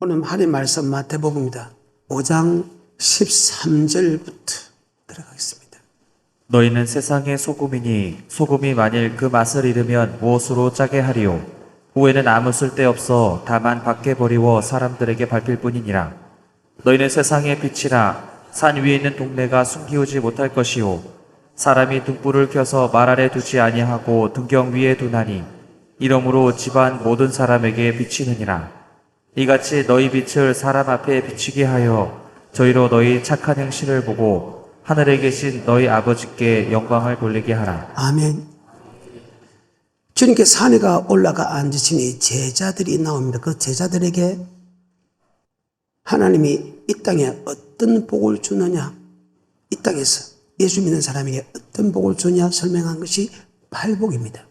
오늘 하나님 말씀 마태복음입니다. 5장 13절부터 들어가겠습니다. 너희는 세상의 소금이니 소금이 만일 그 맛을 잃으면 무엇으로 짜게 하리요? 후에는 아무 쓸데없어 다만 밖에 버리워 사람들에게 밟힐 뿐이니라. 너희는 세상의 빛이라. 산 위에 있는 동네가 숨기우지 못할 것이요 사람이 등불을 켜서 말 아래 두지 아니하고 등경 위에 두나니 이러므로 집안 모든 사람에게 비치느니라. 이같이 너희 빛을 사람 앞에 비치게 하여 저희로 너희 착한 행실을 보고 하늘에 계신 너희 아버지께 영광을 돌리게 하라. 아멘. 주님께 산에가 올라가 앉으시니 제자들이 나옵니다. 그 제자들에게 하나님이 이 땅에 어떤 복을 주느냐, 이 땅에서 예수 믿는 사람에게 어떤 복을 주냐 설명한 것이 팔복입니다.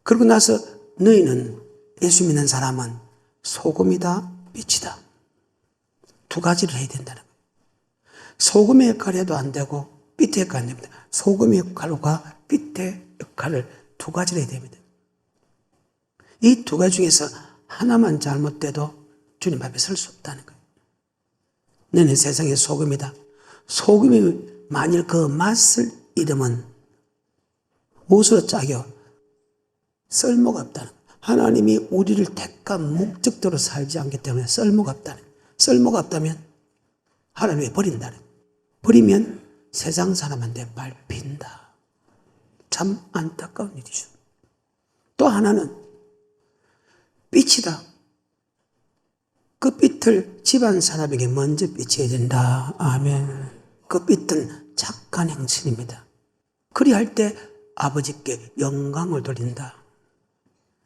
그러고 나서 너희는 예수 믿는 사람은 소금이다, 빛이다. 두 가지를 해야 된다는 거예요. 소금의 역할을 해도 안 되고 빛의 역할이 안 됩니다. 소금의 역할과 빛의 역할을 두 가지를 해야 됩니다. 이 두 가지 중에서 하나만 잘못돼도 주님 앞에 설 수 없다는 거예요. 너는 세상의 소금이다. 소금이 만일 그 맛을 잃으면 무엇으로 짜겨? 쓸모가 없다는 거예요. 하나님이 우리를 택한 목적대로 살지 않기 때문에 쓸모가 없다는 거예요. 쓸모가 없다면 하나님이 버린다는 거예요. 버리면 세상 사람한테 밟힌다. 참 안타까운 일이죠. 또 하나는 빛이다. 그 빛을 집안 사람에게 먼저 비춰야 된다. 아멘. 그 빛은 착한 행실입니다. 그리할 때 아버지께 영광을 돌린다.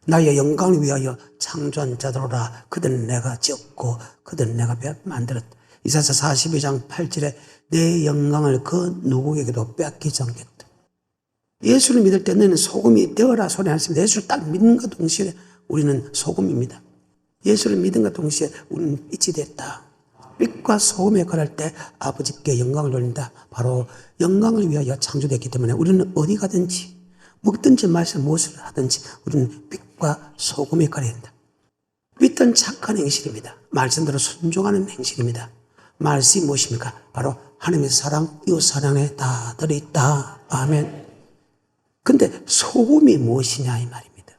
나의 영광을 위하여 창조한 자들오라. 그들은 내가 지었고 그들은 내가 만들었다. 이사야 42장 8절에 내 영광을 그 누구에게도 뺏기지 않겠다. 예수를 믿을 때 너는 소금이 되어라 소리 하셨습니다. 예수를 딱 믿는과 동시에 우리는 소금입니다. 예수를 믿음과 동시에 우리는 빛이 됐다. 빛과 소금의 역할을 할 때 아버지께 영광을 돌린다. 바로 영광을 위하여 창조됐기 때문에 우리는 어디 가든지 먹든지 마시든 무엇을 하든지 우리는 빛과 소금의 역할을 해야 된다. 빛은 착한 행실입니다. 말씀대로 순종하는 행실입니다. 말씀이 무엇입니까? 바로 하나님의 사랑, 이웃 사랑에 다 들어있다. 아멘. 근데 소금이 무엇이냐 이 말입니다.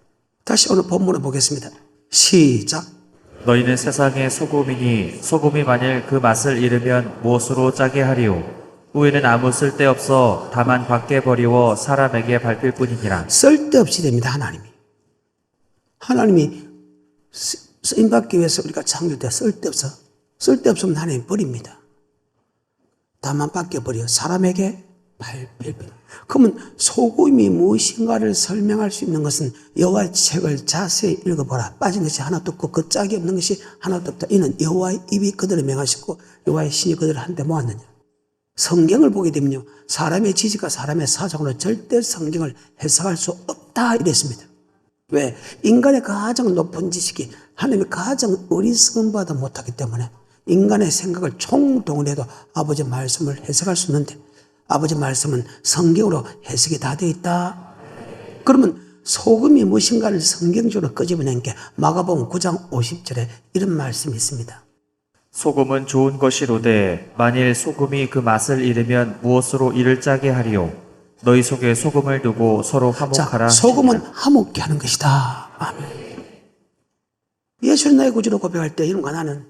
다시 오늘 본문을 보겠습니다. 시작. 너희는 세상의 소금이니 소금이 만일 그 맛을 잃으면 무엇으로 짜게 하리요? 후에는 아무 쓸데없어 다만 밖에 버리워 사람에게 밟힐 뿐이니라. 쓸데없이 됩니다. 하나님이 쓰임받기 위해서 우리가 창조될 때 쓸데없으면 하나님 버립니다. 다만 밖에 버려 사람에게 밟힐 뿐. 그러면 소금이 무엇인가를 설명할 수 있는 것은 여호와의 책을 자세히 읽어보라. 빠진 것이 하나도 없고 그 짝이 없는 것이 하나도 없다. 이는 여호와의 입이 그들을 명하시고 여호와의 신이 그들을 한데 모았느냐. 성경을 보게 되면요, 사람의 지식과 사람의 사정으로 절대 성경을 해석할 수 없다 이랬습니다. 왜? 인간의 가장 높은 지식이 하나님의 가장 어리석음보다 못하기 때문에 인간의 생각을 총동원해도 아버지 말씀을 해석할 수 있는데 아버지 말씀은 성경으로 해석이 다 되어 있다. 그러면 소금이 무엇인가를 성경적으로 끄집어낸 게 마가복음 9장 50절에 이런 말씀이 있습니다. 소금은 좋은 것이로되 만일 소금이 그 맛을 잃으면 무엇으로 이를 짜게 하리요? 너희 속에 소금을 두고 서로 화목하라. 자, 소금은 화목케 하는 것이다. 아멘. 예수는 나의 구주로 고백할 때 이런가 나는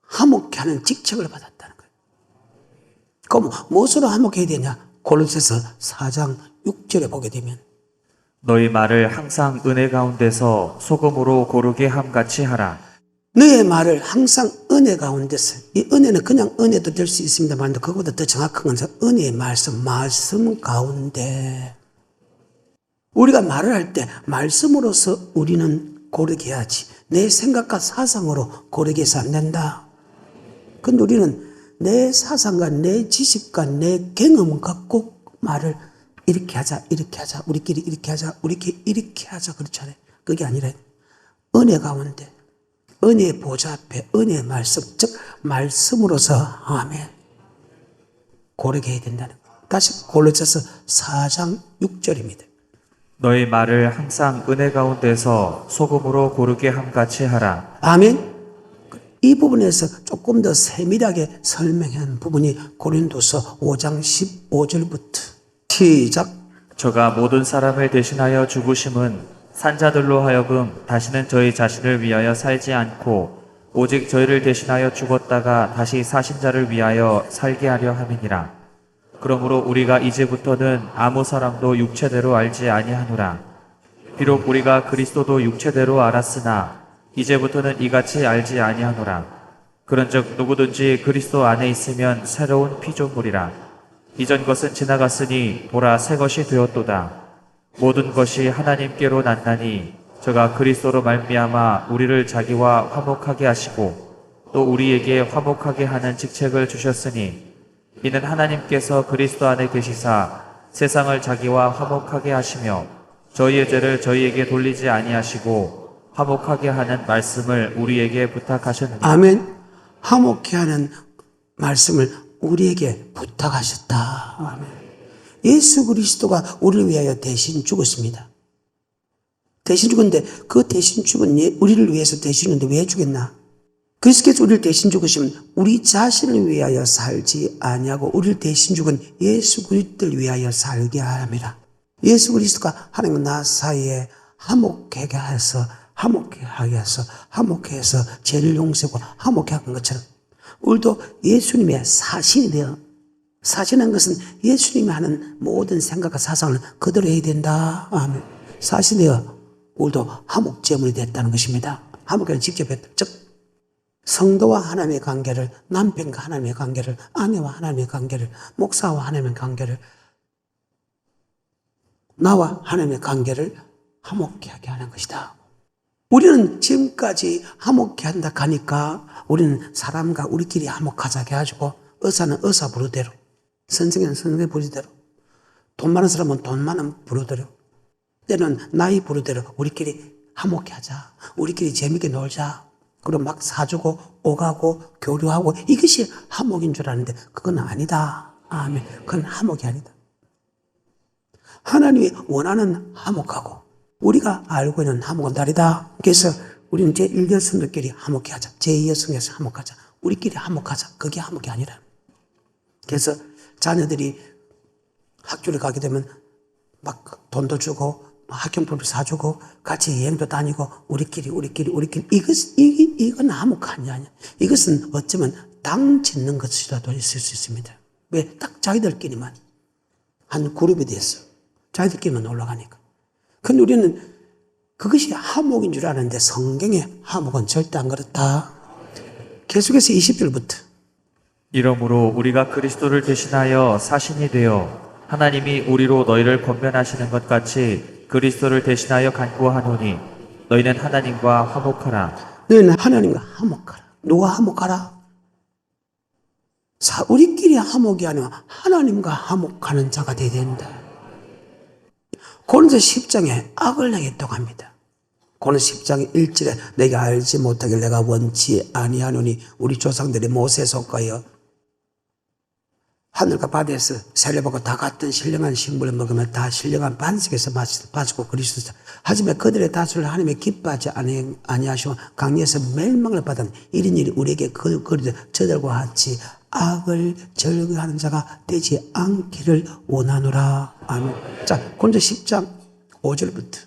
화목케 하는 직책을 받았다는 거예요. 그럼 무엇으로 화목해야 되냐? 골로새서 4장 6절에 보게 되면 너희 말을 항상 은혜 가운데서 소금으로 고르게 함같이 하라. 너의 말을 항상 은혜 가운데서, 이 은혜는 그냥 은혜도 될 수 있습니다만 그것보다 더 정확한 건 은혜의 말씀 가운데 우리가 말을 할 때 말씀으로서 우리는 고르게 해야지 내 생각과 사상으로 고르게 해서 안 된다. 근데 우리는 내 사상과 내 지식과 내 경험을 갖고 말을 이렇게 하자, 우리끼리 이렇게 하자, 우리끼리 이렇게 하자 그렇잖아요. 그게 아니라 은혜 가운데 은혜의 보좌 앞에 은혜의 말씀, 즉 말씀으로서 아멘 고르게 해야 된다는 거예요. 다시 골로새서 4장 6절입니다. 너희 말을 항상 은혜 가운데서 소금으로 고르게 함같이 하라. 아멘. 이 부분에서 조금 더 세밀하게 설명한 부분이 고린도서 5장 15절부터 시작. 저가 모든 사람을 대신하여 죽으심은 산자들로 하여금 다시는 저희 자신을 위하여 살지 않고 오직 저희를 대신하여 죽었다가 다시 사신 자를 위하여 살게 하려 함이니라. 그러므로 우리가 이제부터는 아무 사람도 육체대로 알지 아니하노라. 비록 우리가 그리스도도 육체대로 알았으나 이제부터는 이같이 알지 아니하노라. 그런즉 누구든지 그리스도 안에 있으면 새로운 피조물이라. 이전 것은 지나갔으니 보라 새 것이 되었도다. 모든 것이 하나님께로 났나니 저가 그리스도로 말미암아 우리를 자기와 화목하게 하시고 또 우리에게 화목하게 하는 직책을 주셨으니 이는 하나님께서 그리스도 안에 계시사 세상을 자기와 화목하게 하시며 저희의 죄를 저희에게 돌리지 아니하시고 화목하게 하는 말씀을 우리에게 부탁하셨느니라. 아멘. 화목케 하는 말씀을 우리에게 부탁하셨다. 아멘. 예수 그리스도가 우리를 위하여 대신 죽었습니다. 대신 죽었는데 그 대신 죽은 우리를 위해서 대신 죽는데 왜 죽였나? 그리스도께서 우리를 대신 죽으시면 우리 자신을 위하여 살지 아니하고 우리를 대신 죽은 예수 그리스도를 위하여 살게 함이라. 예수 그리스도가 하나님과 나 사이에 화목하게 해서 죄를 용서하고 화목하게 한 것처럼 우리도 예수님의 사신이 되어, 사신한 것은 예수님이 하는 모든 생각과 사상을 그대로 해야 된다. 아멘. 사신이 되어 우리도 화목제물이 됐다는 것입니다. 화목제를 직접 했다. 즉 성도와 하나님의 관계를, 남편과 하나님의 관계를, 아내와 하나님의 관계를, 목사와 하나님의 관계를, 나와 하나님의 관계를 화목케 하게 하는 것이다. 우리는 지금까지 화목케 한다 하니까 우리는 사람과 우리끼리 화목하자 해가지고 의사는 의사 부르대로, 선생은 선생 부르대로, 돈 많은 사람은 돈 많은 부르대로, 때는 나이 부르대로 우리끼리 화목케 하자, 우리끼리 재밌게 놀자, 그럼 막 사주고 오가고 교류하고 이것이 화목인 줄 아는데 그건 아니다. 아멘. 그건 화목이 아니다. 하나님이 원하는 화목하고 우리가 알고 있는 화목은 다르다. 그래서 우리는 제1여성들끼리 화목해 하자. 제2여성에서 화목하자. 우리끼리 화목하자. 그게 화목이 아니라. 그래서 자녀들이 학교를 가게 되면 막 돈도 주고 학용품도 사주고 같이 여행도 다니고 우리끼리 이건 화목한 게 아니야. 이것은 어쩌면 당 짓는 것이라도 있을 수 있습니다. 왜? 딱 자기들끼리만 한 그룹이 됐어. 자기들끼리만 놀러 가니까. 근데 우리는 그것이 화목인 줄 아는데 성경의 화목은 절대 안 그렇다. 계속해서 20절부터 이러므로 우리가 그리스도를 대신하여 사신이 되어 하나님이 우리로 너희를 권면하시는 것 같이 그리스도를 대신하여 간구하노니 너희는 하나님과 화목하라. 너희는 하나님과 화목하라. 누가 화목하라? 우리끼리 화목이 아니라 하나님과 화목하는 자가 되어야 된다. 고린도 10장에 악을 행했다고 합니다. 고린도 10장 1절에 내가 알지 못하길 내가 원치 아니하노니 우리 조상들이 모세에 속하여 하늘과 바다에서 세례받고 다 같은 신령한 식물을 먹으면 다 신령한 반석에서 마시고 그리스도 하지만 그들의 다수를 하나님의 기뻐하지 아니하시고 강리에서 멸망을 받은 이런 일이 우리에게 그리도 저들과 같이 악을 절거하는 자가 되지 않기를 원하노라. 아멘. 자, 고린도 10장 5절부터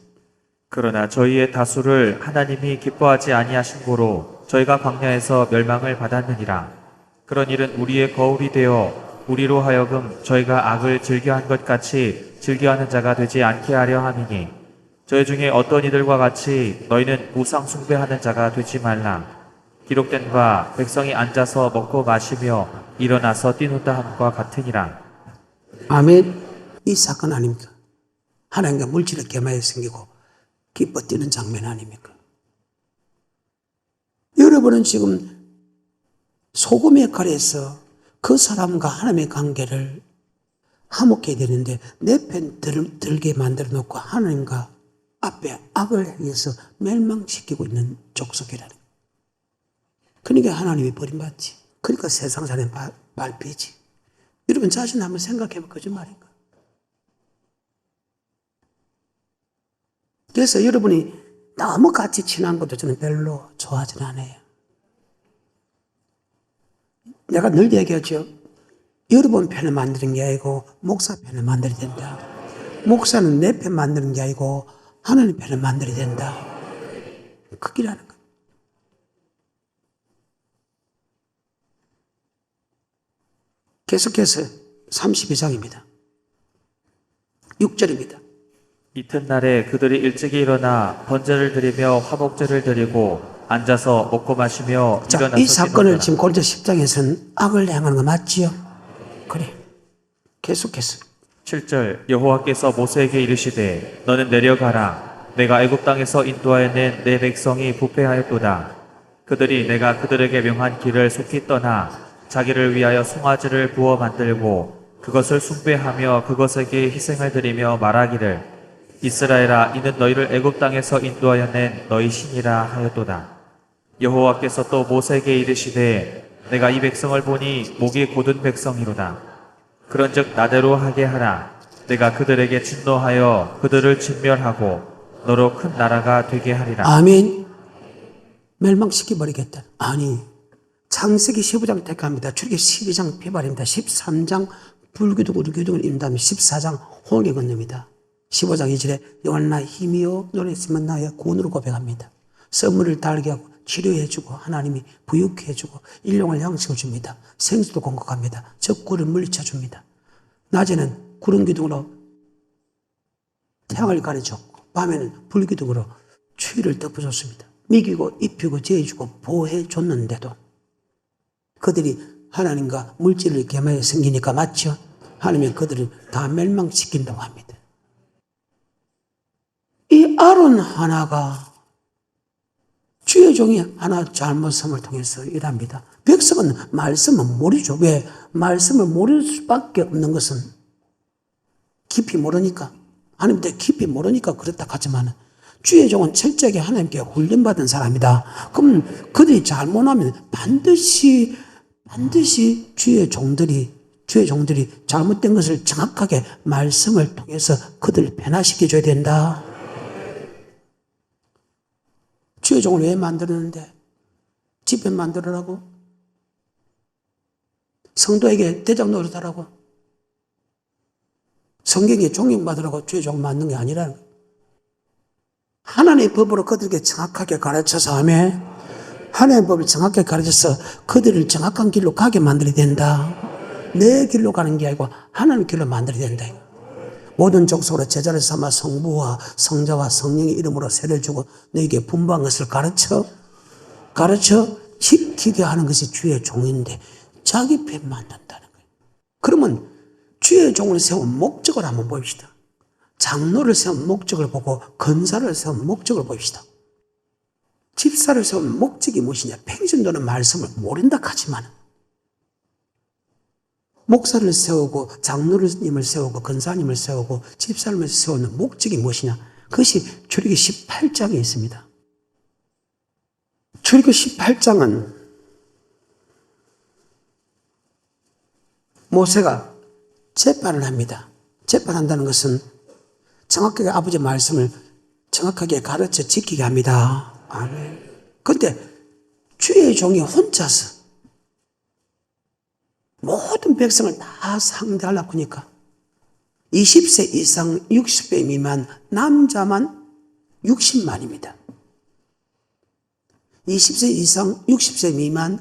그러나 저희의 다수를 하나님이 기뻐하지 아니하신 고로 저희가 광야에서 멸망을 받았느니라. 그런 일은 우리의 거울이 되어 우리로 하여금 저희가 악을 즐겨한 것 같이 즐겨하는 자가 되지 않게 하려 함이니 저희 중에 어떤 이들과 같이 너희는 우상 숭배하는 자가 되지 말라. 기록된 바 백성이 앉아서 먹고 마시며 일어나서 뛰노다 함과 같으니라. 아멘. 이 사건 아닙니까? 하나님과 물질의 계마에 생기고 기뻐 뛰는 장면 아닙니까? 여러분은 지금 소금의 역할에서 그 사람과 하나님의 관계를 화목해야 되는데 내 편 들게 만들어 놓고 하나님과 앞에 악을 행해서 멸망시키고 있는 족속이라는 거예요. 그러니까 하나님이 버림받지. 그러니까 세상 사람이 밟히지. 여러분 자신 한번 생각해 볼 거짓말인가? 그래서 여러분이 너무 같이 친한 것도 저는 별로 좋아하지는 않아요. 내가 늘 얘기하죠. 여러분 편을 만드는 게 아니고 목사 편을 만들어야 된다. 목사는 내 편 만드는 게 아니고 하나님 편을 만들어야 된다. 그 길이라는 거예요. 계속해서 32장입니다. 6절입니다. 이튿날에 그들이 일찍이 일어나 번제를 드리며 화목제를 드리고 앉아서 먹고 마시며 자, 일어나서 이 사건을 지내더라. 지금 고린도 10장에서는 악을 행하는 거 맞지요? 그래. 계속해서. 7절 여호와께서 모세에게 이르시되 너는 내려가라 내가 애굽 땅에서 인도하여 낸 내 백성이 부패하였도다. 그들이 내가 그들에게 명한 길을 속히 떠나 자기를 위하여 송아지를 부어 만들고 그것을 숭배하며 그것에게 희생을 드리며 말하기를 이스라엘아 이는 너희를 애굽 땅에서 인도하여 낸 너희 신이라 하였도다. 여호와께서 또 모세에게 이르시되 내가 이 백성을 보니 목이 곧은 백성이로다. 그런즉 나대로 하게 하라. 내가 그들에게 진노하여 그들을 진멸하고 너로 큰 나라가 되게 하리라. 아멘. 멸망시켜버리겠다. 아니, 창세기 15장 택합니다. 출애굽기 12장 폐발입니다. 13장 불기둥으로 기둥을 입는다면 14장 홍해 건너입니다. 15장 2절에 여호와는 나의 힘이요 너는 있으면 나의 구원으로 고백합니다. 썰물을 달게 하고 치료해주고 하나님이 부유케해주고 일용할 양식을 줍니다. 생수도 공급합니다. 적구를 물리쳐줍니다. 낮에는 구름 기둥으로 태양을 가려줬고 밤에는 불기둥으로 추위를 덮어줬습니다. 먹이고 입히고 재해주고 보호해줬는데도 그들이 하나님과 물질을 겸하여 생기니까 맞죠? 하나님은 그들을 다 멸망시킨다고 합니다. 이 아론 하나가 주의 종이 하나 잘못함을 통해서 일합니다. 백성은 말씀을 모르죠. 왜? 말씀을 모를 수밖에 없는 것은 깊이 모르니까 하나님께 깊이 모르니까 그렇다 하지만 주의 종은 철저하게 하나님께 훈련받은 사람이다. 그럼 그들이 잘못하면 반드시 주의 종들이 잘못된 것을 정확하게 말씀을 통해서 그들을 변화시켜줘야 된다. 주의 종을 왜 만들었는데? 집회 만들으라고? 성도에게 대장 노릇하라고? 성경에 존경받으라고 주의 종을 만든 게 아니라는 거예요. 하나님의 법으로 그들에게 정확하게 가르쳐서 하면 하나님의 법을 정확하게 가르쳐서 그들을 정확한 길로 가게 만들어야 된다. 내 길로 가는 게 아니고 하나님의 길로 만들어야 된다. 모든 족속으로 제자를 삼아 성부와 성자와 성령의 이름으로 세를 주고 너에게 분부한 것을 가르쳐 지키게 하는 것이 주의 종인데 자기 편 만든다는 거예요. 그러면 주의 종을 세운 목적을 한번 봅시다. 장로를 세운 목적을 보고 권사를 세운 목적을 봅시다. 집사를 세운 목적이 무엇이냐? 평신도는 말씀을 모른다 하지만 목사를 세우고 장로님을 세우고 권사님을 세우고 집사님을 세우는 목적이 무엇이냐? 그것이 출애굽기 18장에 있습니다. 출애굽기 18장은 모세가 재판을 합니다. 재판한다는 것은 정확하게 아버지 말씀을 정확하게 가르쳐 지키게 합니다. 아멘. 그런데 주의 종이 혼자서 모든 백성을 다 상대하려고 하니까 20세 이상 60세 미만 남자만 60만입니다. 20세 이상 60세 미만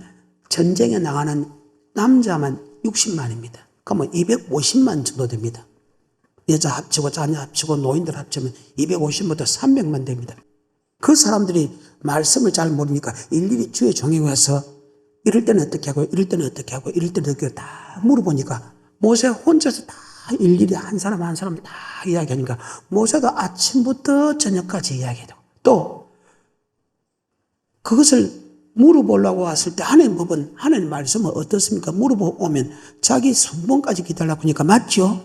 전쟁에 나가는 남자만 60만입니다. 그러면 250만 정도 됩니다. 여자 합치고 자녀 합치고 노인들 합치면 250부터 300만 됩니다. 그 사람들이 말씀을 잘 모르니까 일일이 주의 종에 와서 이럴 때는 어떻게 하고 이럴 때는 어떻게 하고 이럴 때는 어떻게 하고 다 물어보니까 모세 혼자서 다 일일이 한 사람 한 사람 다 이야기하니까 모세가 아침부터 저녁까지 이야기해요. 또 그것을 물어보려고 왔을 때 하나님 법은 하나님 말씀은 어떻습니까? 물어보면 자기 순번까지 기다리려고 하니까 맞죠?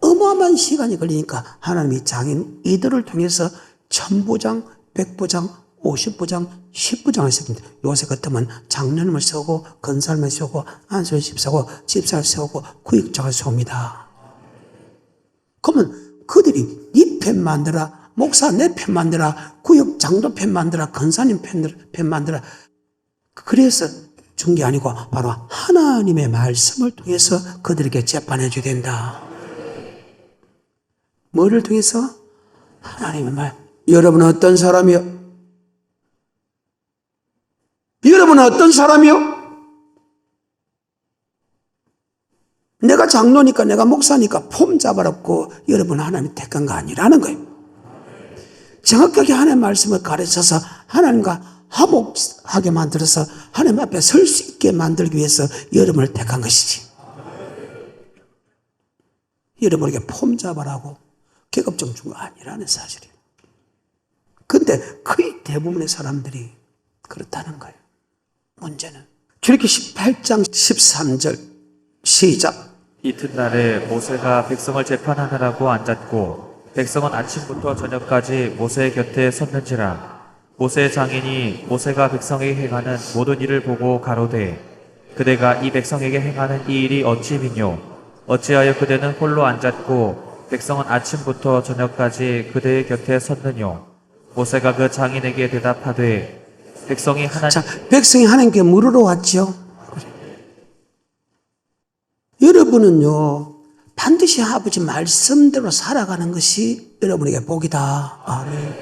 어마어마한 시간이 걸리니까 하나님이 장인 이들을 통해서 1000부장, 100부장, 50부장, 10부장을 세웁니다. 요새 같으면 장로님을 세우고 권사님을 세우고 안수를 세우고 집사를 세우고 구역장을 세웁니다. 그러면 그들이 네 편 만들어라 목사 내 편 만들라, 구역 장도 편 만들라, 권사님 편 만들라. 그래서 준 게 아니고 바로 하나님의 말씀을 통해서 그들에게 재판해 줘야 된다. 뭐를 통해서? 하나님의 말. 여러분은 어떤 사람이요? 여러분은 어떤 사람이요? 내가 장로니까, 내가 목사니까 폼 잡아놓고 여러분 하나님 택한 거 아니라는 거예요. 정확하게 하나님의 말씀을 가르쳐서 하나님과 화목하게 만들어서 하나님 앞에 설 수 있게 만들기 위해서 여러분을 택한 것이지. 여러분에게 폼 잡아라고 계급증 준 거 아니라는 사실이에요. 근데 거의 대부분의 사람들이 그렇다는 거예요. 문제는 출애굽기 18장 13절 시작. 이튿날에 모세가 백성을 재판하느라고 앉았고 백성은 아침부터 저녁까지 모세 곁에 섰는지라. 모세의 장인이 모세가 백성에게 행하는 모든 일을 보고 가로되 그대가 이 백성에게 행하는 이 일이 어찌 미뇨 어찌하여 그대는 홀로 앉았고 백성은 아침부터 저녁까지 그대의 곁에 섰느뇨. 모세가 그 장인에게 대답하되 백성이 하나님. 자, 백성이 하나님께 물으러 왔죠. 여러분은요, 반드시 아버지 말씀대로 살아가는 것이 여러분에게 복이다. 아멘.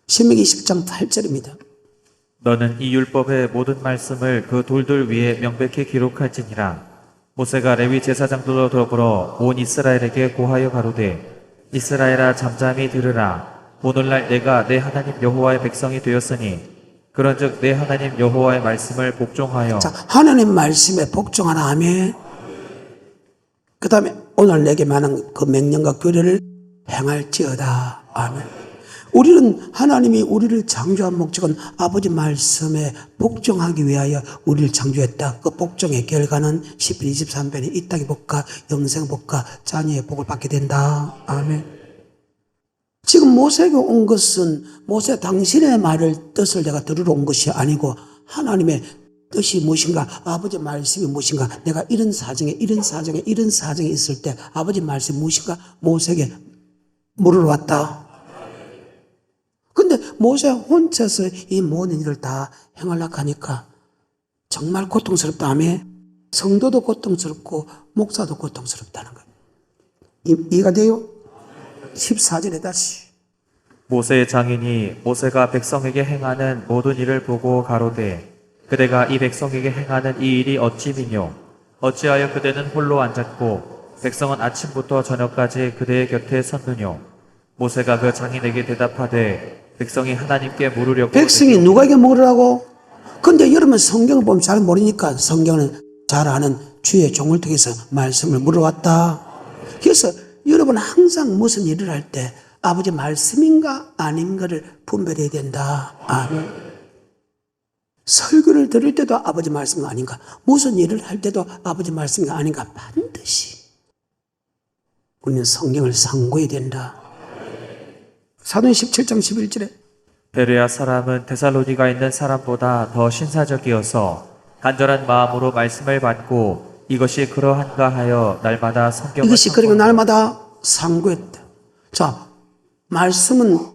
신명기 20장 8절입니다. 너는 이 율법의 모든 말씀을 그 돌들 위에 명백히 기록할지니라. 모세가 레위 제사장들로 더불어 온 이스라엘에게 고하여 가로되 이스라엘아 잠잠히 들으라. 오늘날 내가 내 하나님 여호와의 백성이 되었으니 그런즉 내 하나님 여호와의 말씀을 복종하여. 자, 하나님 말씀에 복종하라. 아멘. 그 다음에 오늘 내게 말한 그 명령과 규례를 행할지어다. 아멘. 우리는 하나님이 우리를 창조한 목적은 아버지 말씀에 복종하기 위하여 우리를 창조했다. 그 복종의 결과는 10편 23편에 이 땅의 복과 영생 복과 자녀의 복을 받게 된다. 아멘. 지금 모세에게 온 것은 모세 당신의 말을 뜻을 내가 들으러 온 것이 아니고 하나님의 뜻이 무엇인가, 아버지 말씀이 무엇인가, 내가 이런 사정에 있을 때 아버지 말씀이 무엇인가 모세에게 물으러 왔다. 근데 모세 혼자서 이 모든 일을 다 행하려고 하니까 정말 고통스럽다며. 성도도 고통스럽고 목사도 고통스럽다는 거예요. 이해가 돼요? 14절에 다시. 모세의 장인이 모세가 백성에게 행하는 모든 일을 보고 가로되 그대가 이 백성에게 행하는 이 일이 어찌 미뇨 어찌하여 그대는 홀로 앉았고 백성은 아침부터 저녁까지 그대의 곁에 섰느뇨. 모세가 그 장인에게 대답하되 백성이 하나님께 물으려고. 백성이 누구에게 물으라고? 근데 여러분 성경을 보면 잘 모르니까 성경을 잘 아는 주의 종을 통해서 말씀을 물어왔다. 그래서 여러분 항상 무슨 일을 할 때 아버지 말씀인가 아닌가를 분별해야 된다. 아멘. 설교를 들을 때도 아버지 말씀 아닌가, 무슨 일을 할 때도 아버지 말씀이 아닌가, 반드시 우리는 성경을 상고해야 된다. 사도행 17장 11절에 베레아 사람은 데살로니가 있는 사람보다 더 신사적이어서 간절한 마음으로 말씀을 받고 이것이 그러한가 하여 날마다 성경을 이것이 그러니까 날마다 상고했다. 자, 말씀은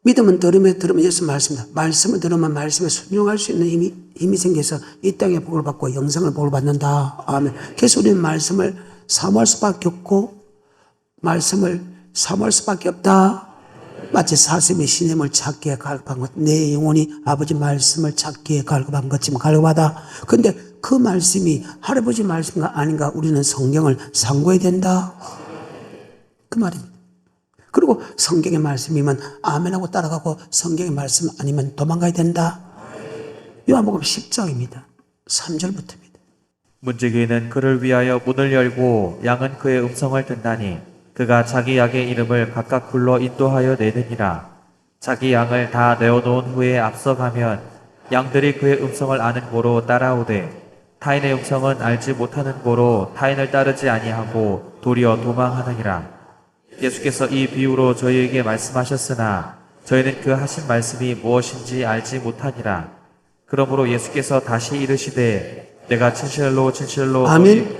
믿으면 들으면 예수 말씀이다. 말씀을 들으면 말씀에 순종할 수 있는 힘이 생겨서 이 땅의 복을 받고 영생을 복을 받는다. 아멘. 그래서 우리는 말씀을 사모할 수밖에 없고 말씀을 사모할 수밖에 없다. 마치 사슴이 시냇을 찾기에 갈급한 것, 내 영혼이 아버지 말씀을 찾기에 갈급한 것처럼 갈급하다. 근데 그 말씀이 할아버지 말씀인가 아닌가 우리는 성경을 상고해야 된다. 그 말입니다. 그리고 성경의 말씀이면 아멘하고 따라가고 성경의 말씀 아니면 도망가야 된다. 요한복음 10장입니다. 3절부터입니다. 문지기는 그를 위하여 문을 열고 양은 그의 음성을 듣나니 그가 자기 양의 이름을 각각 불러 인도하여 내느니라. 자기 양을 다 내어놓은 후에 앞서가면 양들이 그의 음성을 아는 고로 따라오되 타인의 음성은 알지 못하는 고로 타인을 따르지 아니하고 도리어 도망하느니라. 예수께서 이 비유로 저희에게 말씀하셨으나 저희는 그 하신 말씀이 무엇인지 알지 못하니라. 그러므로 예수께서 다시 이르시되 내가 진실로 아멘.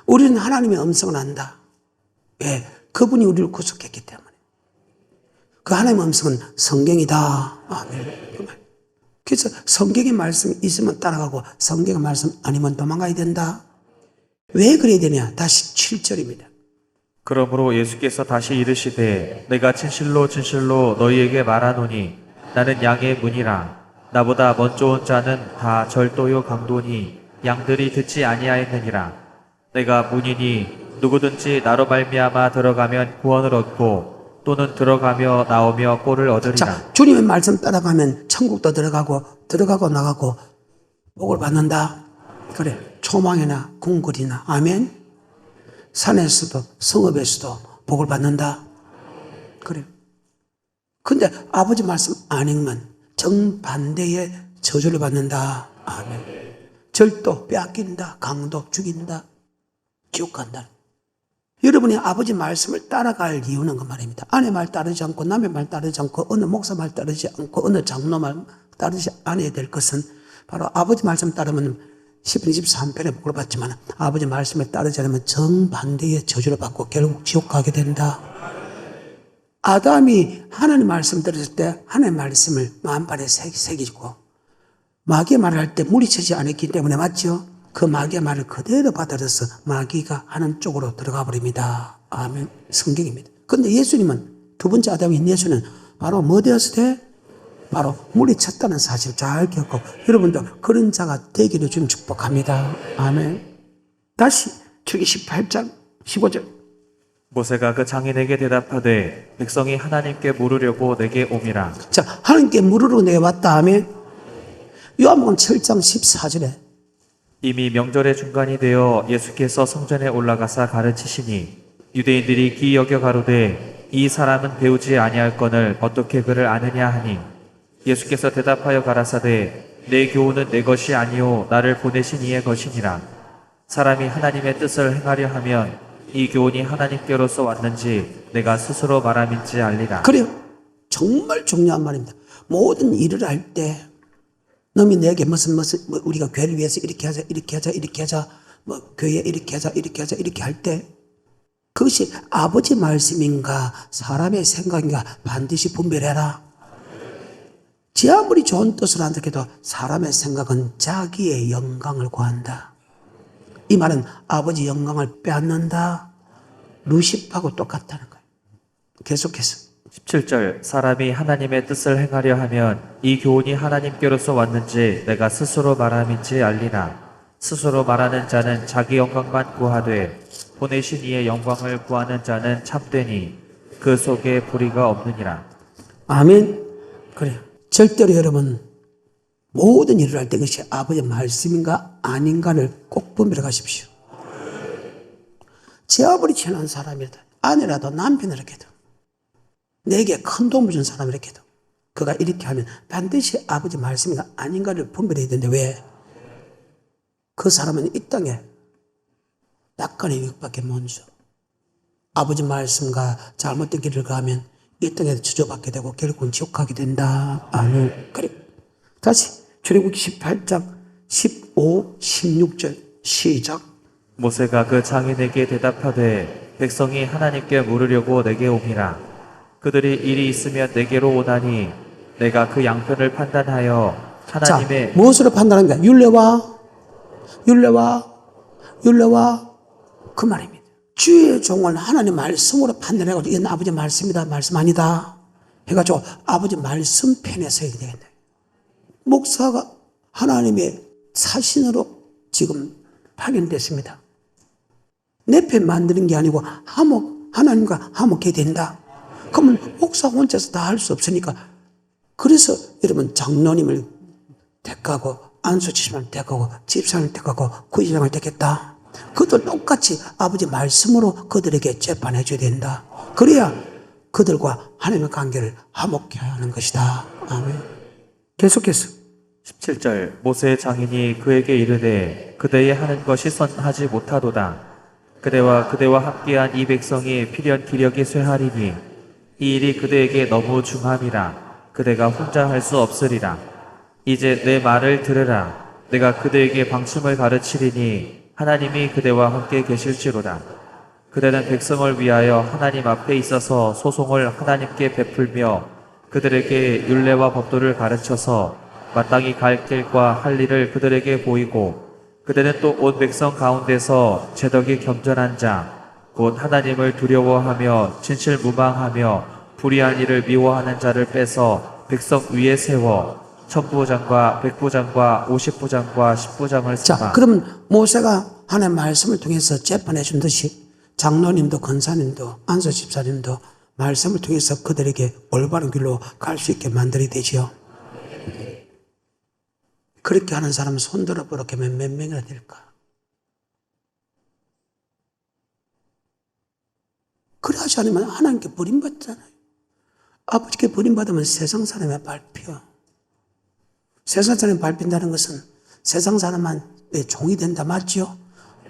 우리는 하나님의 음성을 안다. 왜? 그분이 우리를 구속했기 때문에. 그 하나님의 음성은 성경이다. 아멘. 그 말. 그래서 성경의 말씀이 있으면 따라가고 성경의 말씀 아니면 도망가야 된다. 왜 그래야 되냐? 다시 7절입니다. 그러므로 예수께서 다시 이르시되 내가 진실로 진실로 너희에게 말하노니 나는 양의 문이라. 나보다 먼저 온 자는 다 절도요 강도니 양들이 듣지 아니하였느니라. 내가 문이니 누구든지 나로 말미암아 들어가면 구원을 얻고 또는 들어가며 나오며 꼴을 얻으리라. 자, 주님의 말씀 따라가면 천국도 들어가고 나가고 복을 받는다. 그래, 초망이나 궁궐이나 아멘. 산에서도 성읍에서도 복을 받는다. 그래. 근데 아버지 말씀 안 읽으면 정반대의 저주를 받는다. 아멘. 절도 빼앗긴다. 강도 죽인다. 지옥 간다. 여러분이 아버지 말씀을 따라갈 이유는 그 말입니다. 아내 말 따르지 않고 남의 말 따르지 않고 어느 목사 말 따르지 않고 어느 장로 말 따르지 않아야 될 것은 바로 아버지 말씀 따르면 10편 23편에 복을 받지만 아버지 말씀을 따르지 않으면 정반대의 저주를 받고 결국 지옥 가게 된다. 아담이 하나님 말씀 들었을 때 하나님 말씀을 마음판에 새기고 마귀의 말을 할 때 물리치지 않았기 때문에 맞죠? 그 마귀의 말을 그대로 받아들여서 마귀가 하는 쪽으로 들어가 버립니다. 아멘. 성경입니다. 그런데 예수님은 두 번째 아담인 예수는 바로 뭐 되었을 때? 바로 물리쳤다는 사실 잘 기억하고 여러분도 그런 자가 되기를 좀 축복합니다. 아멘. 다시 출기 18장 15절. 모세가 그 장인에게 대답하되 백성이 하나님께 물으려고 내게 옴이라. 자, 하나님께 물으러 내가 왔다. 아멘. 요한복음 7장 14절에 이미 명절의 중간이 되어 예수께서 성전에 올라가사 가르치시니 유대인들이 기이 여겨 가로되 이 사람은 배우지 아니할거늘 어떻게 그를 아느냐 하니 예수께서 대답하여 가라사대 내 교훈은 내 것이 아니요 나를 보내신 이의 것이니라. 사람이 하나님의 뜻을 행하려 하면 이 교훈이 하나님께로서 왔는지 내가 스스로 말함인지 알리라. 그래요. 정말 중요한 말입니다. 모든 일을 할 때 너희 내게 무슨 우리가 교회를 위해서 이렇게 하자 뭐 교회 이렇게 하자 이렇게 할 때 그것이 아버지 말씀인가 사람의 생각인가 반드시 분별해라. 지 아무리 좋은 뜻을 한다 해도 사람의 생각은 자기의 영광을 구한다. 이 말은 아버지 영광을 빼앗는다. 루시파하고 똑같다는 거예요. 계속해서 17절 사람이 하나님의 뜻을 행하려 하면 이 교훈이 하나님께로서 왔는지 내가 스스로 말함인지 알리나. 스스로 말하는 자는 자기 영광만 구하되 보내신 이의 영광을 구하는 자는 참되니 그 속에 불의가 없느니라. 아멘. 그래요. 절대로 여러분 모든 일을 할 때 그것이 아버지의 말씀인가 아닌가를 꼭 분별해 가십시오. 제 아버지 친한 사람이라도 아내라도 남편이라도 내게 큰 도움을 준 사람이라도 그가 이렇게 하면 반드시 아버지 말씀인가 아닌가를 분별해야 되는데 왜? 그 사람은 이 땅에 약간의 유익밖에 못 줘. 아버지 말씀과 잘못된 길을 가면 이 땅에서 저주받게 되고 결국은 지옥 가게 된다. 아멘. 그래. 다시 출애굽기 18장 15, 16절 시작. 모세가 그 장인에게 대답하되 백성이 하나님께 물으려고 내게 옴이라. 그들이 일이 있으면 내게로 오나니 내가 그 양편을 판단하여 하나님의 자, 무엇으로 판단합니까? 율례와 그 말입니다. 주의 종은 하나님 말씀으로 판단해가지고 이건 아버지 말씀이다 말씀 아니다 해가지고 아버지 말씀 편에 서야 되겠네. 목사가 하나님의 사신으로 지금 파견됐습니다. 내 편 만드는 게 아니고 하나님과 화목해야 된다. 그러면 목사 혼자서 다 할 수 없으니까 그래서 여러분 장로님을 택하고 안수치심을 택하고 집사를 택하고 구의장을 택했다. 그들 똑같이 아버지 말씀으로 그들에게 재판해 줘야 된다. 그래야 그들과 하나님의 관계를 화목해 하는 것이다. 아멘. 계속해서 17절 모세의 장인이 그에게 이르되 그대의 하는 것이 선하지 못하도다. 그대와 함께한 이 백성이 필연 기력이 쇠하리니 이 일이 그대에게 너무 중함이라. 그대가 혼자 할 수 없으리라. 이제 내 말을 들으라. 내가 그대에게 방침을 가르치리니 하나님이 그대와 함께 계실지로다. 그대는 백성을 위하여 하나님 앞에 있어서 소송을 하나님께 베풀며 그들에게 율례와 법도를 가르쳐서 마땅히 갈 길과 할 일을 그들에게 보이고 그대는 또 온 백성 가운데서 제덕이 겸전한 자 곧 하나님을 두려워하며 진실무망하며 불의한 일을 미워하는 자를 빼서 백성 위에 세워 천부장과 백부장과 50부장과 10부장을 자, 삼아 그러면 모세가 하나님의 말씀을 통해서 재판해 준 듯이 장로님도 권사님도 안수 집사님도 말씀을 통해서 그들에게 올바른 길로 갈 수 있게 만들어야 되지요. 그렇게 하는 사람은 손들어 보라게 하면 몇 명이나 될까? 그러하지 않으면 하나님께 버림받잖아요. 아버지께 버림받으면 세상 사람의 밟혀. 세상 사람이 밟힌다는 것은 세상 사람만의 종이 된다, 맞죠?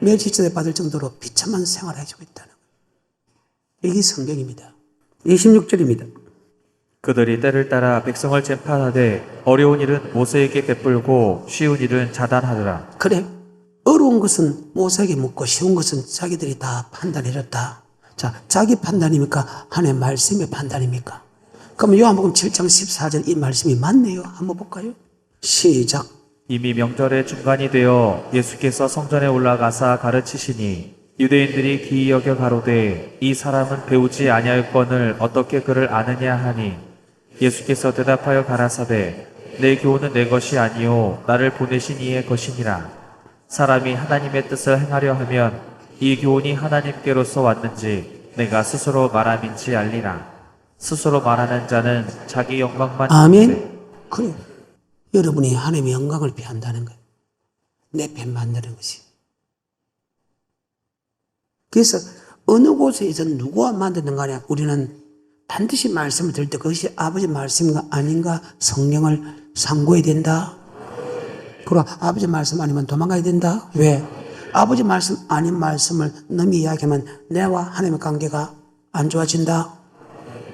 멸시죄 받을 정도로 비참한 생활을 해주고 있다는 거예요. 이게 성경입니다. 26절입니다. 그들이 때를 따라 백성을 재판하되 어려운 일은 모세에게 베풀고 쉬운 일은 자단하더라. 그래, 어려운 것은 모세에게 묻고 쉬운 것은 자기들이 다 판단해줬다. 자, 자기 판단입니까? 하나님의 말씀의 판단입니까? 그럼 요한복음 7장 14절 이 말씀이 맞네요. 한번 볼까요? 시작. 이미 명절의 중간이 되어 예수께서 성전에 올라가사 가르치시니 유대인들이 기이 여겨 가로되 이 사람은 배우지 아니하였거늘 어떻게 그를 아느냐 하니 예수께서 대답하여 가라사대 내 교훈은 내 것이 아니요 나를 보내신 이의 것이니라. 사람이 하나님의 뜻을 행하려 하면 이 교훈이 하나님께로서 왔는지 내가 스스로 말함인지 알리라. 스스로 말하는 자는 자기 영광만 아멘. 그래. 여러분이 하나님의 영광을 피한다는 거예요. 내 편 만드는 것이. 그래서 어느 곳에서 누구와 만드는 간에 우리는 반드시 말씀을 들을 때 그것이 아버지 말씀인가 아닌가 성경을 상고해야 된다. 그럼 아버지 말씀 아니면 도망가야 된다. 왜? 아버지 말씀 아닌 말씀을 너무 이야기하면 내와 하나님의 관계가 안 좋아진다.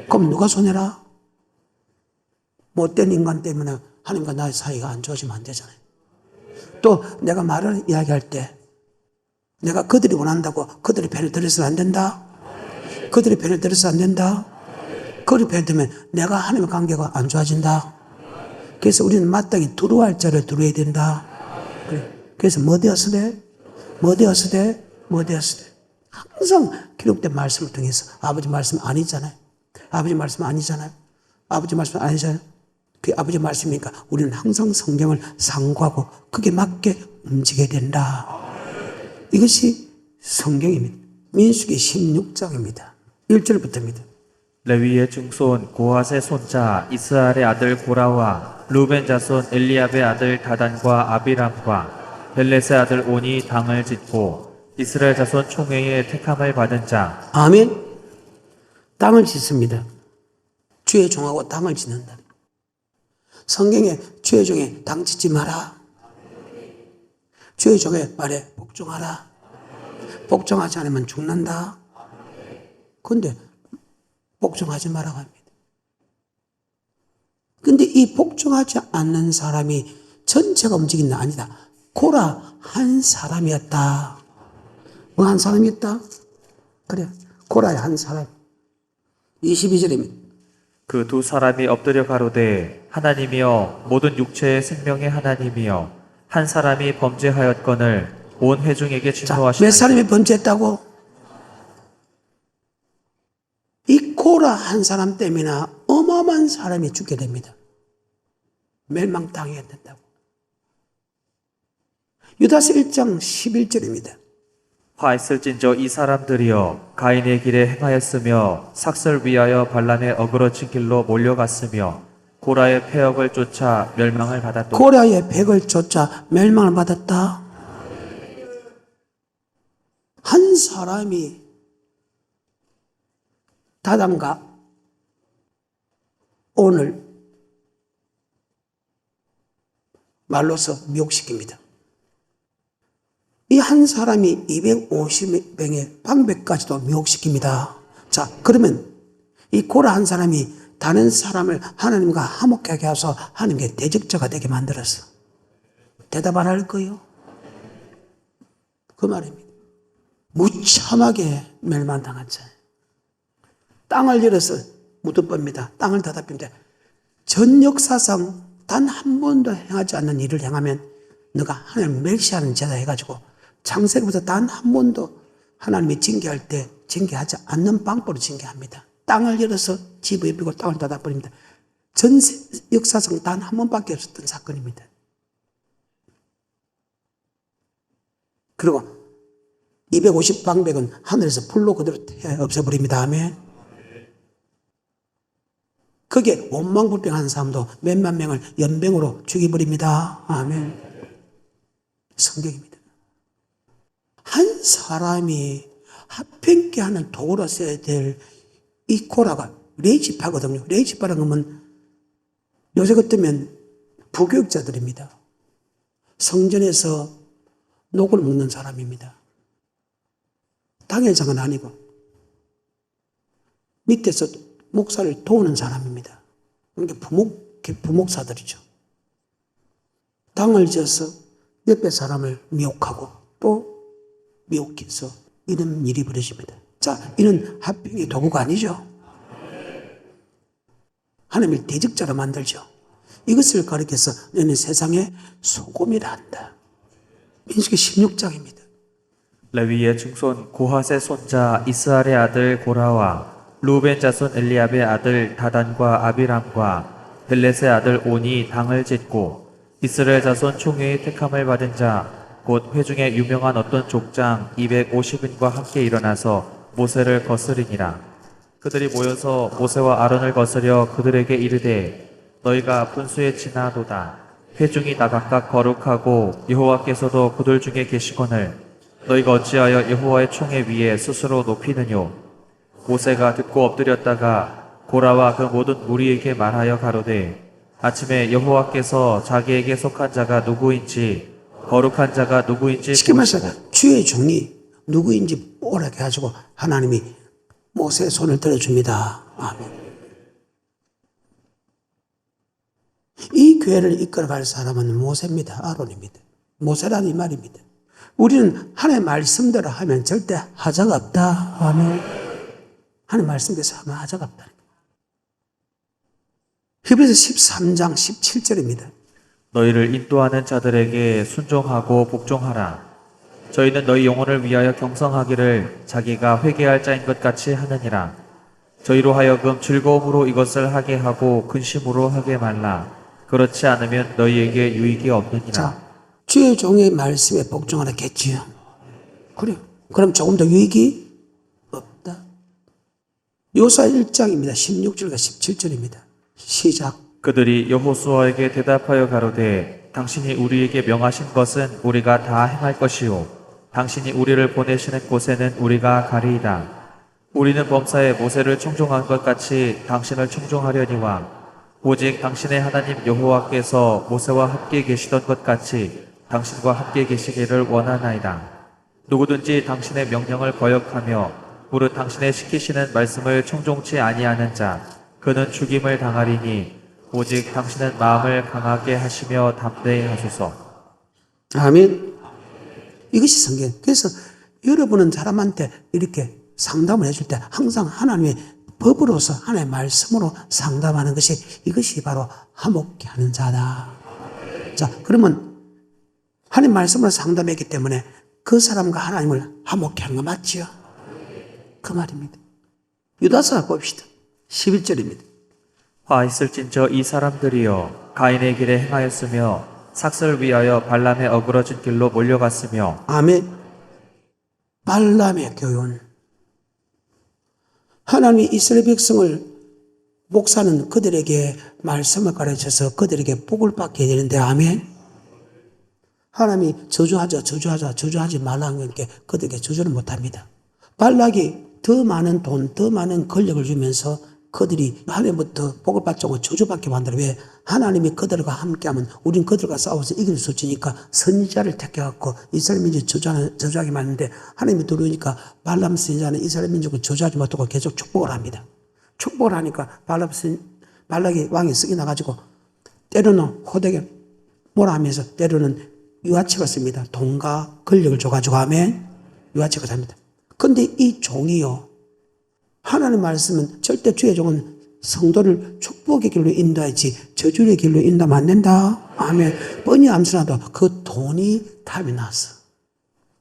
그럼 누가 손해라? 못된 인간 때문에 하나님과 나의 사이가 안 좋아지면 안 되잖아요. 또 내가 말을 이야기할 때 내가 그들이 원한다고 그들의 편을 들어서는 안 된다. 그들의 편을 들어서 안 된다. 그들의 편을 들면 내가 하나님의 관계가 안 좋아진다. 그래서 우리는 마땅히 두루할 할 자를 두루해야 된다. 그래서 뭐 되었으 돼? 뭐 되었으 돼? 뭐 되었으 돼? 항상 기록된 말씀을 통해서 아버지 말씀 아니잖아요. 아버지 말씀 아니잖아요. 아버지 말씀 아니잖아요. 그 아버지 말씀이니까 우리는 항상 성경을 상고하고 그게 맞게 움직여야 된다. 이것이 성경입니다. 민수기 16장입니다. 1절부터입니다. 레위의 증손 고핫의 손자 이스라엘의 아들 고라와 루벤 자손 엘리압의 아들 다단과 아비람과 벨렛의 아들 온이 당을 짓고 이스라엘 자손 총회의 택함을 받은 자. 아멘. 땅을 짓습니다. 주의 종하고 땅을 짓는다. 성경에 주의 종에 당 짓지 마라. 주의 종의 말에 복종하라. 복종하지 않으면 죽는다. 그런데 복종하지 말라고 합니다. 근데 이 복종하지 않는 사람이 전체가 움직인 게 아니다. 고라 한 사람이었다. 뭐 한 사람이었다? 그래, 고라의 한 사람. 22절입니다. 그 두 사람이 엎드려 가로되 하나님이여 모든 육체의 생명의 하나님이여 한 사람이 범죄하였거늘 온 회중에게 자, 진노하시나이다. 몇 사람이 범죄했다고? 이 고라 한 사람 때문에 어마어마한 사람이 죽게 됩니다. 멸망당해야 된다고. 유다서 1장 11절입니다. 화했을진저 이 사람들이여 가인의 길에 행하였으며 삭설 위하여 발람의 어그러진 길로 몰려갔으며 고라의 폐역을 쫓아 멸망을 받았도다. 고라의 백을 쫓아 멸망을 받았다. 한 사람이 다단과 오늘 말로서 미혹시킵니다. 이 한 사람이 250명의 방백까지도 미혹시킵니다. 자, 그러면 이 고라 한 사람이 다른 사람을 하나님과 화목하게 해서 하나님께 대적자가 되게 만들었어. 대답 안 할 거예요? 그 말입니다. 무참하게 멸망당하잖아요. 땅을 열어서 무덤법입니다. 땅을 닫아봅니다. 전 역사상 단 한 번도 행하지 않는 일을 행하면 너가 하나님을 멸시하는 자다 해가지고 창세기부터 단 한 번도 하나님이 징계할 때 징계하지 않는 방법으로 징계합니다. 땅을 열어서 집을 비고 땅을 닫아버립니다. 전 역사상 단 한 번밖에 없었던 사건입니다. 그리고 250방백은 하늘에서 불로 그대로 없애버립니다. 아멘. 거기에 원망불평하는 사람도 몇만 명을 연병으로 죽여버립니다. 아멘. 성경입니다. 한 사람이 합평케 하는 도구로 써야 될 이 고라가 레이지파거든요. 레이지파라는 것은 요새 같으면 부교육자들입니다. 성전에서 녹을 먹는 사람입니다. 당회장은 아니고 밑에서 목사를 도우는 사람입니다. 그러니까 부목사들이죠. 당을 지어서 옆에 사람을 미혹하고 또 미혹해서 이런 일이 벌어집니다. 자, 이는 합병의 도구가 아니죠. 하나님을 대적자로 만들죠. 이것을 가리켜서 너는 세상의 소금이라 한다. 민수기 16장입니다. 레위의 증손 고핫의 손자 이스라엘의 아들 고라와 루벤 자손 엘리압의 아들 다단과 아비람과 벨렛의 아들 온이 당을 짓고 이스라엘 자손 총회의 택함을 받은 자 곧 회중에 유명한 어떤 족장 250인과 함께 일어나서 모세를 거스리니라. 그들이 모여서 모세와 아론을 거스려 그들에게 이르되 너희가 분수에 지나도다. 회중이 다 각각 거룩하고 여호와께서도 그들 중에 계시거늘 너희가 어찌하여 여호와의 총회 위에 스스로 높이느뇨. 모세가 듣고 엎드렸다가 고라와 그 모든 무리에게 말하여 가로되 아침에 여호와께서 자기에게 속한 자가 누구인지 거룩한 자가 누구인지 쉽게 말해서 보시고 주의 종이 누구인지 오라게 해가지고 하나님이 모세의 손을 들어줍니다. 아멘. 이 교회를 이끌어갈 사람은 모세입니다. 아론입니다. 모세라는 이 말입니다. 우리는 하나님의 말씀대로 하면 절대 하자가 없다. 아멘. 하나님 말씀대로 하면 하자가 없다. 히브리서 13장 17절입니다. 너희를 인도하는 자들에게 순종하고 복종하라. 저희는 너희 영혼을 위하여 경성하기를 자기가 회개할 자인 것 같이 하느니라. 저희로 하여금 즐거움으로 이것을 하게 하고 근심으로 하게 말라. 그렇지 않으면 너희에게 유익이 없느니라. 자, 주의 종의 말씀에 복종하라 했지요. 그래요. 그럼 조금 더 유익이 없다. 요수아 1장입니다. 16절과 17절입니다. 시작. 그들이 여호수아에게 대답하여 가로되 당신이 우리에게 명하신 것은 우리가 다 행할 것이요 당신이 우리를 보내시는 곳에는 우리가 가리이다. 우리는 범사에 모세를 청종한 것 같이 당신을 청종하려니와 오직 당신의 하나님 여호와께서 모세와 함께 계시던 것 같이 당신과 함께 계시기를 원하나이다. 누구든지 당신의 명령을 거역하며 무릇 당신의 시키시는 말씀을 청종치 아니하는 자 그는 죽임을 당하리니 오직 당신은 마음을 강하게 하시며 담대히 하소서. 아멘. 이것이 성경. 그래서 여러분은 사람한테 이렇게 상담을 해줄 때 항상 하나님의 법으로서 하나님의 말씀으로 상담하는 것이 이것이 바로 화목케 하는 자다. 자, 그러면 하나님 말씀으로 상담했기 때문에 그 사람과 하나님을 화목케 하는 거 맞지요? 그 말입니다. 유다서 봅시다. 11절입니다. 화 있을진저 이 사람들이여 가인의 길에 행하였으며 삭슬 위하여 발람의 어그러진 길로 몰려갔으며 아멘. 발람의 교훈. 하나님이 이스라엘 백성을 목사는 그들에게 말씀을 가르쳐서 그들에게 복을 받게 되는데 아멘. 하나님이 저주하지 말라는 게 그들에게 저주를 못합니다. 발락이 더 많은 돈, 더 많은 권력을 주면서 그들이 하나님부터 복을 받지 않고 저주받게 만들어. 왜? 하나님이 그들과 함께하면 우린 그들과 싸워서 이길 수 없으니까 선지자를 택해갖고 이스라엘 민족을 저주하게 만드는데 하나님이 들어오니까 발람 선지자는 이스라엘 민족을 저주하지 못하고 계속 축복을 합니다. 축복을 하니까 발락이 왕이 쓰기 나가지고 때로는 호되게 뭐라 하면서 때로는 유아책을 씁니다. 돈과 권력을 줘가지고 하면 유아책을 합니다. 근데 이 종이요, 하나님 말씀은 절대 주의 종은 성도를 축복의 길로 인도하지 저주의 길로 인도하면 안 된다. 아멘. 뻔히 암수라도 그 돈이 탐이 났어.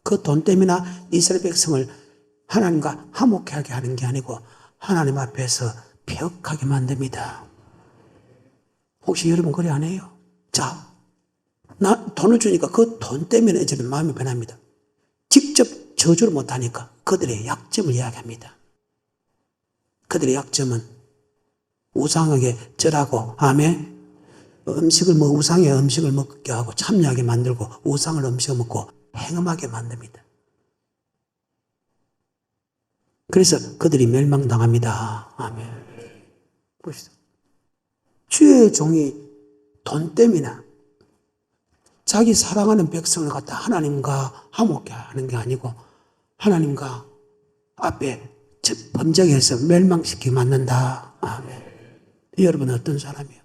그 돈 때문에 이스라엘 백성을 하나님과 화목하게 하는 게 아니고 하나님 앞에서 폐역하게 만듭니다. 혹시 여러분 그래 안 해요? 자, 나 돈을 주니까 그 돈 때문에 이제 마음이 변합니다. 직접 저주를 못하니까 그들의 약점을 이야기합니다. 그들의 약점은 우상에게 절하고, 아멘. 우상의 음식을 먹게 하고 참여하게 만들고 우상을 음식을 먹고 행음하게 만듭니다. 그래서 그들이 멸망당합니다. 아멘. 보시죠. 주의 종이 돈 때문에 자기 사랑하는 백성을 갖다 하나님과 화목해 하는 게 아니고 하나님과 앞에 범죄해서 멸망시키게 만든다. 아멘. 여러분은 어떤 사람이에요?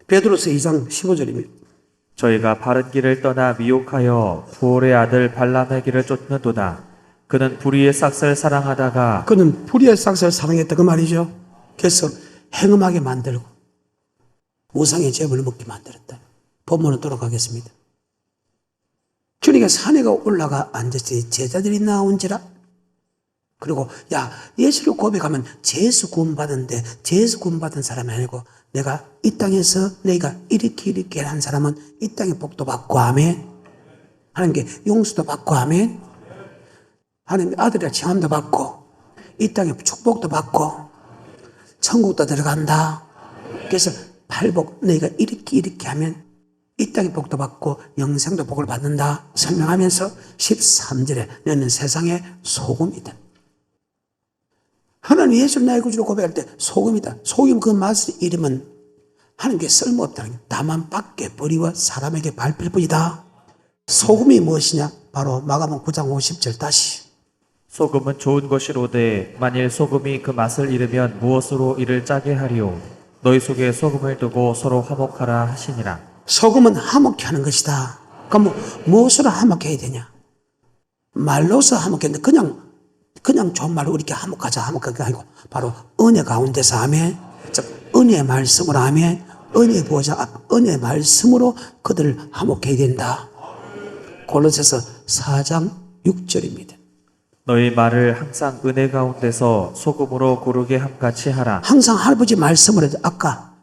베드로서 2장 15절입니다. 저희가 바른 길을 떠나 미혹하여 부올의 아들 발람의 길을 쫓는도다. 그는 불의의 싹을 사랑하다가 그는 불의의 싹을 사랑했다 그 말이죠. 그래서 행음하게 만들고 우상의 제물을 먹게 만들었다. 본문으로 돌아가겠습니다. 주님께 산에 올라가 앉았지 제자들이 나온지라. 그리고 야, 예수를 고백하면 죄수 구원받은데 죄수 구원받은 사람이 아니고 내가 이 땅에서 너희가 이렇게 한 사람은 이 땅의 복도 받고 아멘. 하나님께 용서도 받고 아멘. 하나님 아들이라 칭함도 받고 이 땅의 축복도 받고 천국도 들어간다. 그래서 팔복 너희가 이렇게 하면 이 땅의 복도 받고 영생도 복을 받는다 설명하면서 13절에 너는 세상의 소금이다. 하나님 예수를 나의 구주로 고백할 때 소금이다. 소금 그 맛의 이름은 하나님께 쓸모없다는 게 다만 밖에 버리와 사람에게 밟힐 뿐이다. 소금이 무엇이냐? 바로 마가복음 9장 50절 다시. 소금은 좋은 것이로되 만일 소금이 그 맛을 잃으면 무엇으로 이를 짜게 하리요. 너희 속에 소금을 두고 서로 화목하라 하시니라. 소금은 화목해 하는 것이다. 그럼 무엇으로 화목해야 되냐? 말로서 화목했는데 그냥 좋은 말로 우리 이렇게 화목하자 화목하게 아니고 바로 은혜 가운데서 아멘. 즉 은혜의 말씀으로 아멘. 은혜의 보좌 은혜의 말씀으로 그들을 화목해야 된다. 골로새서 4장 6절입니다. 너희 말을 항상 은혜 가운데서 소금으로 고르게 함같이 하라. 항상 할아버지 말씀으로 아까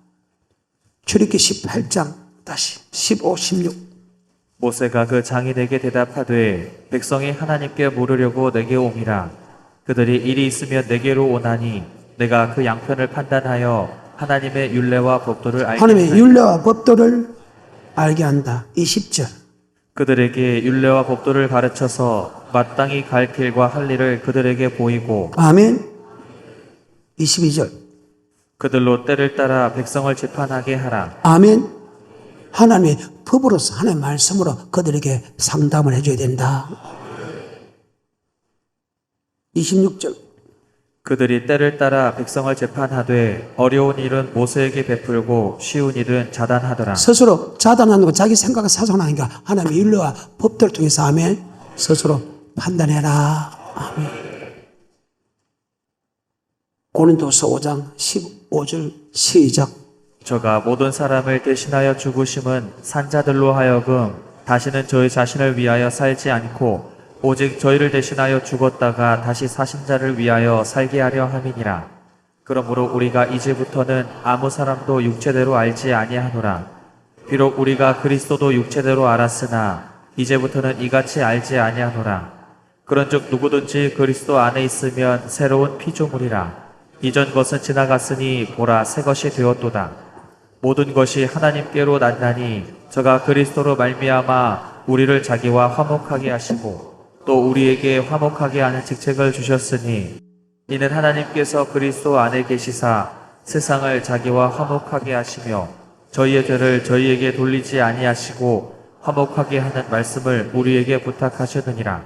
출애굽기 18장 다시 15, 16 모세가 그 장인에게 대답하되 백성이 하나님께 물으려고 내게 옴이라. 그들이 일이 있으면 내게로 오나니 내가 그 양편을 판단하여 하나님의 율례와 법도를 알게 하나님의 하나니. 율례와 법도를 알게 한다. 20절 그들에게 율례와 법도를 가르쳐서 마땅히 갈 길과 할 일을 그들에게 보이고 아멘. 22절 그들로 때를 따라 백성을 재판하게 하라. 아멘. 하나님의 법으로서 하나님의 말씀으로 그들에게 상담을 해줘야 된다. 26절 그들이 때를 따라 백성을 재판하되 어려운 일은 모세에게 베풀고 쉬운 일은 자단하더라. 스스로 자단하는 거 자기 생각을 사정하니까 하나님의 율례와 법도를 통해서 아멘. 스스로 판단해라. 아멘. 고린도서 5장 15절 시작. 저가 모든 사람을 대신하여 죽으심은 산자들로 하여금 다시는 저희 자신을 위하여 살지 않고 오직 저희를 대신하여 죽었다가 다시 사신 자를 위하여 살게 하려 함이니라. 그러므로 우리가 이제부터는 아무 사람도 육체대로 알지 아니하노라. 비록 우리가 그리스도도 육체대로 알았으나 이제부터는 이같이 알지 아니하노라. 그런즉 누구든지 그리스도 안에 있으면 새로운 피조물이라. 이전 것은 지나갔으니 보라 새 것이 되었도다. 모든 것이 하나님께로 났나니 저가 그리스도로 말미암아 우리를 자기와 화목하게 하시고 또 우리에게 화목하게 하는 직책을 주셨으니 이는 하나님께서 그리스도 안에 계시사 세상을 자기와 화목하게 하시며 저희의 죄를 저희에게 돌리지 아니하시고 화목하게 하는 말씀을 우리에게 부탁하셨느니라.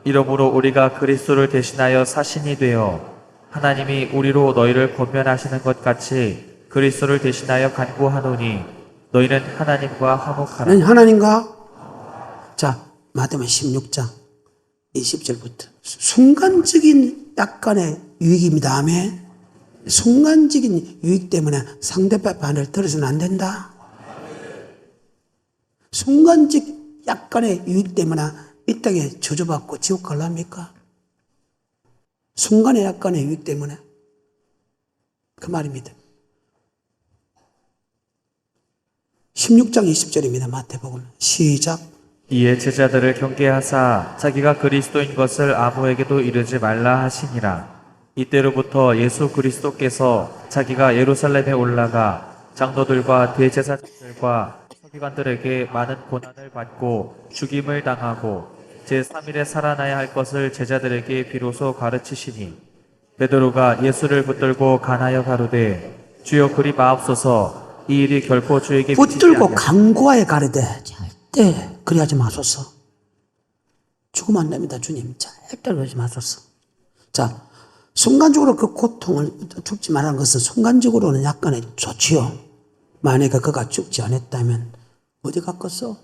이러므로 우리가 그리스도를 대신하여 사신이 되어 하나님이 우리로 너희를 권면하시는 것 같이 그리스도를 대신하여 간구하노니 너희는 하나님과 화목하라. 하나님과 자 마태복음 16장 20절부터 순간적인 약간의 유익입니다. 아멘. 순간적인 유익 때문에 상대방 반을 들어서는 안 된다. 순간적 약간의 유익 때문에 이 땅에 저주받고 지옥 갈랍니까? 순간의 약간의 유익 때문에 그 말입니다. 16장 20절입니다. 마태복음 시작. 이에 제자들을 경계하사 자기가 그리스도인 것을 아무에게도 이르지 말라 하시니라. 이때로부터 예수 그리스도께서 자기가 예루살렘에 올라가 장로들과 대제사장들과 서기관들에게 많은 고난을 받고 죽임을 당하고 제3일에 살아나야 할 것을 제자들에게 비로소 가르치시니 베드로가 예수를 붙들고 간하여 가로되 주여 그리 마옵소서 이 일이 결코 주에게 미치지 붙들고 아니하리라. 강구하여 가르되 절대 그리하지 마소서. 죽으면 안 됩니다. 주님 절대 그러지 마소서. 자, 순간적으로 그 고통을 죽지 말라는 것은 순간적으로는 약간의 좋지요. 만약에 그가 죽지 않았다면 어디 갔겠어?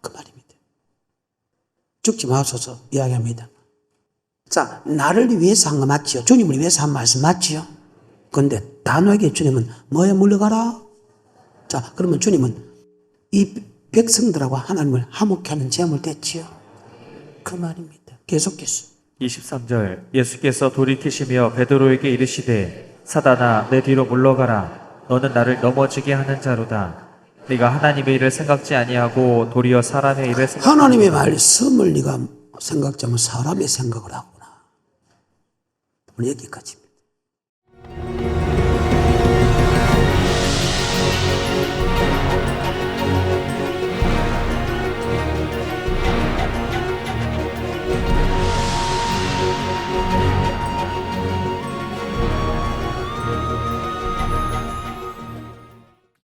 그 말입니다. 죽지 마소서 이야기합니다. 자, 나를 위해서 한 거 맞지요? 주님을 위해서 한 말씀 맞지요? 그런데 단호하게 주님은 뭐에 물러가라? 자, 그러면 주님은 이 백성들하고 하나님을 화목케 하는 제물 됐지요? 그 말입니다. 계속해서 23절 예수께서 돌이키시며 베드로에게 이르시되 사단아 내 뒤로 물러가라 너는 나를 넘어지게 하는 자로다 네가 하나님의 일을 생각지 아니하고 도리어 사람의 일을 생각하는구나. 하나님의 말씀을 네가 생각자면 사람의 생각을 하구나. 오늘 여기까지입니다.